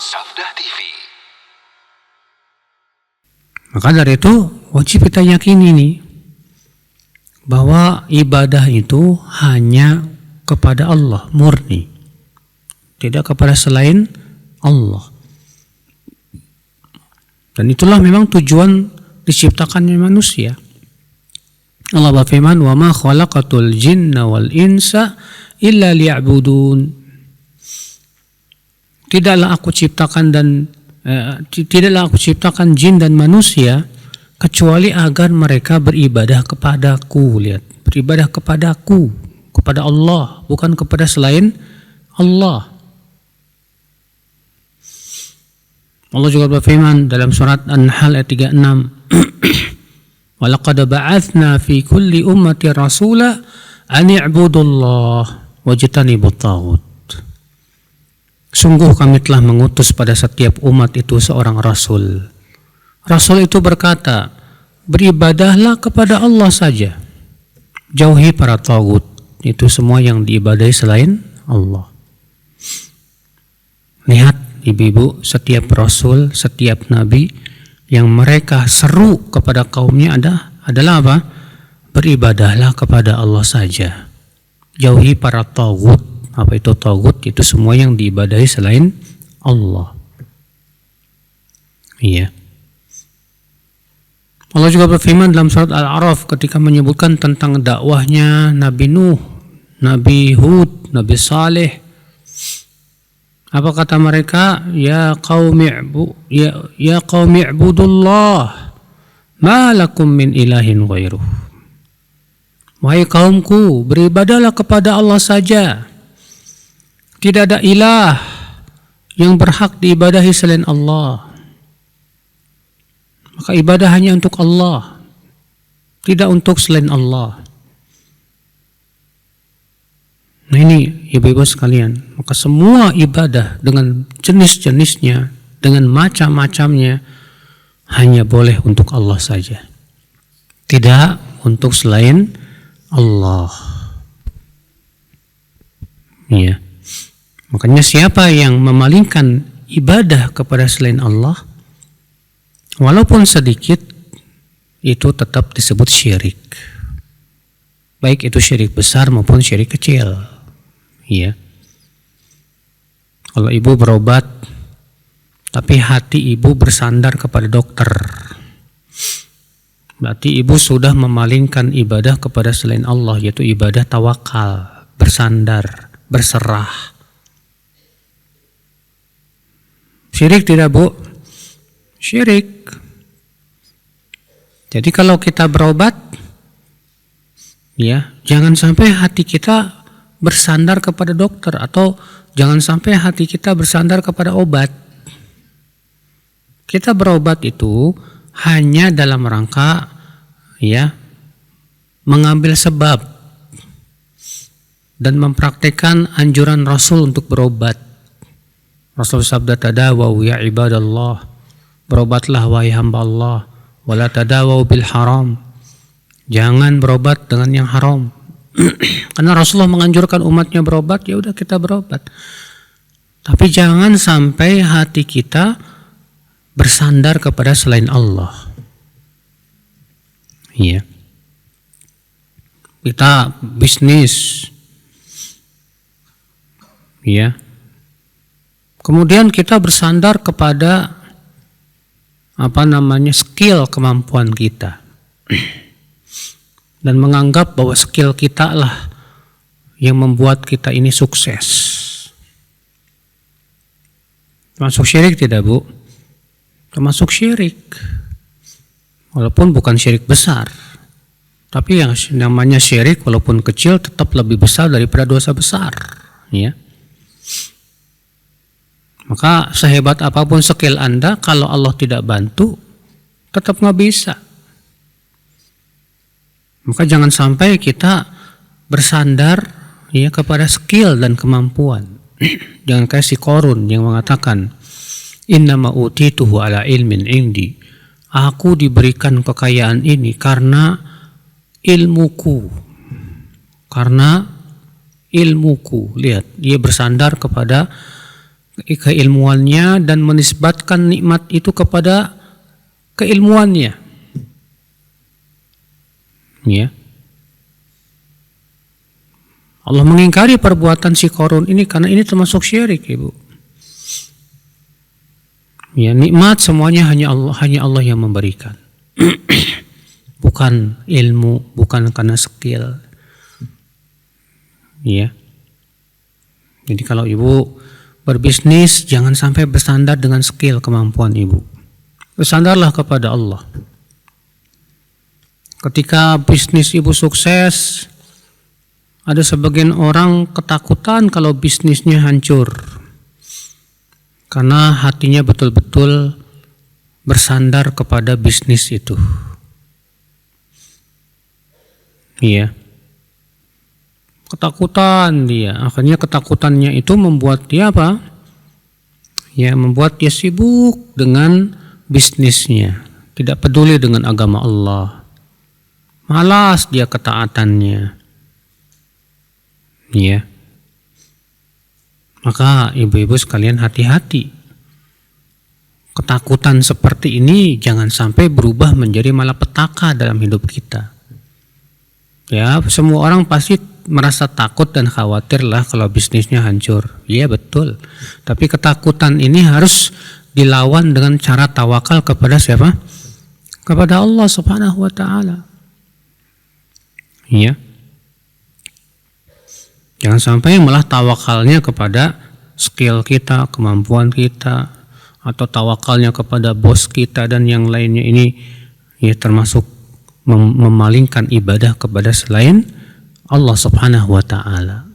Sabda TV. Maka dari itu wajib kita yakini nih bahwa ibadah itu hanya kepada Allah murni, tidak kepada selain Allah. Dan itulah memang tujuan diciptakannya manusia. Allah berfirman, "Wa ma khalaqatul jinna wal insa illa liya'budun." Tidaklah aku ciptakan jin dan manusia kecuali agar mereka beribadah kepadaku. Lihat, beribadah kepadaku, kepada Allah, bukan kepada selain Allah. Allah juga berfirman dalam surat An-Nahl ayat 36, "Wa laqad ba'atsna fi kulli ummati rasula an i'budullaha wajtanibut taghut." Sungguh kami telah mengutus pada setiap umat itu seorang rasul. Rasul itu berkata, beribadahlah kepada Allah saja. Jauhi para taghut, itu semua yang diibadahi selain Allah. Lihat ibu-ibu, setiap rasul, setiap nabi yang mereka seru kepada kaumnya adalah apa? Beribadahlah kepada Allah saja. Jauhi para taghut. Apa itu taghut? Itu semua yang diibadahi selain Allah. Iya. Allah juga berfirman dalam surat Al-A'raf ketika menyebutkan tentang dakwahnya Nabi Nuh, Nabi Hud, Nabi Saleh. Apa kata mereka? Ya qaumi ibudullah ma lakum min ilahin ghairuh. Wahai kaumku, beribadahlah kepada Allah saja. Tidak ada ilah yang berhak diibadahi selain Allah. Maka ibadah hanya untuk Allah, tidak untuk selain Allah. Nah ini ibu-ibu sekalian, maka semua ibadah dengan jenis-jenisnya, dengan macam-macamnya, hanya boleh untuk Allah saja, tidak untuk selain Allah. Iya. Makanya siapa yang memalingkan ibadah kepada selain Allah, walaupun sedikit, itu tetap disebut syirik. Baik itu syirik besar maupun syirik kecil. Ya. Kalau ibu berobat, tapi hati ibu bersandar kepada dokter, berarti ibu sudah memalingkan ibadah kepada selain Allah, yaitu ibadah tawakal, bersandar, berserah. Syirik tidak, Bu? Syirik. Jadi kalau kita berobat, ya, jangan sampai hati kita bersandar kepada dokter, atau jangan sampai hati kita bersandar kepada obat. Kita berobat itu hanya dalam rangka, ya, mengambil sebab dan mempraktikkan anjuran Rasul untuk berobat. Rasul sabda, tadawaw ya ibadallah, berobatlah wahai hamba Allah, wala tadawaw bil haram, jangan berobat dengan yang haram. Karena Rasulullah menganjurkan umatnya berobat, ya udah kita berobat. Tapi jangan sampai hati kita bersandar kepada selain Allah. Iya. Kita bisnis, ya. Kemudian kita bersandar kepada skill, kemampuan kita, dan menganggap bahwa skill kita lah yang membuat kita ini sukses. Termasuk syirik tidak, Bu? Termasuk syirik, walaupun bukan syirik besar, tapi yang namanya syirik walaupun kecil tetap lebih besar daripada dosa besar, ya. Maka sehebat apapun skill Anda, kalau Allah tidak bantu, tetap nggak bisa. Maka jangan sampai kita bersandar, ya, kepada skill dan kemampuan. Jangan kayak si Qarun yang mengatakan, innama utituhu ala ilmin indi. Aku diberikan kekayaan ini karena ilmuku. Karena ilmuku. Lihat, dia bersandar kepada keilmuannya dan menisbatkan nikmat itu kepada keilmuannya. Ya. Allah mengingkari perbuatan si Qarun ini karena ini termasuk syirik, Ibu. Ya, nikmat semuanya hanya Allah yang memberikan. Bukan ilmu, bukan karena skill. Ya. Jadi kalau Ibu berbisnis jangan sampai bersandar dengan skill kemampuan Ibu. Bersandarlah kepada Allah. Ketika bisnis Ibu sukses, ada sebagian orang ketakutan kalau bisnisnya hancur. Karena hatinya betul-betul bersandar kepada bisnis itu. Iya. Ketakutan dia. Akhirnya ketakutannya itu membuat dia apa? Ya, membuat dia sibuk dengan bisnisnya. Tidak peduli dengan agama Allah. Malas dia ketaatannya. Ya. Maka ibu-ibu sekalian hati-hati. Ketakutan seperti ini jangan sampai berubah menjadi malapetaka dalam hidup kita. Ya, semua orang pasti merasa takut dan khawatir lah kalau bisnisnya hancur. Iya betul. Tapi ketakutan ini harus dilawan dengan cara tawakal kepada siapa? Kepada Allah Subhanahu wa taala. Iya. Jangan sampai malah tawakalnya kepada skill kita, kemampuan kita, atau tawakalnya kepada bos kita dan yang lainnya. Ini ya termasuk memalingkan ibadah kepada selain Allah Subhanahu wa taala.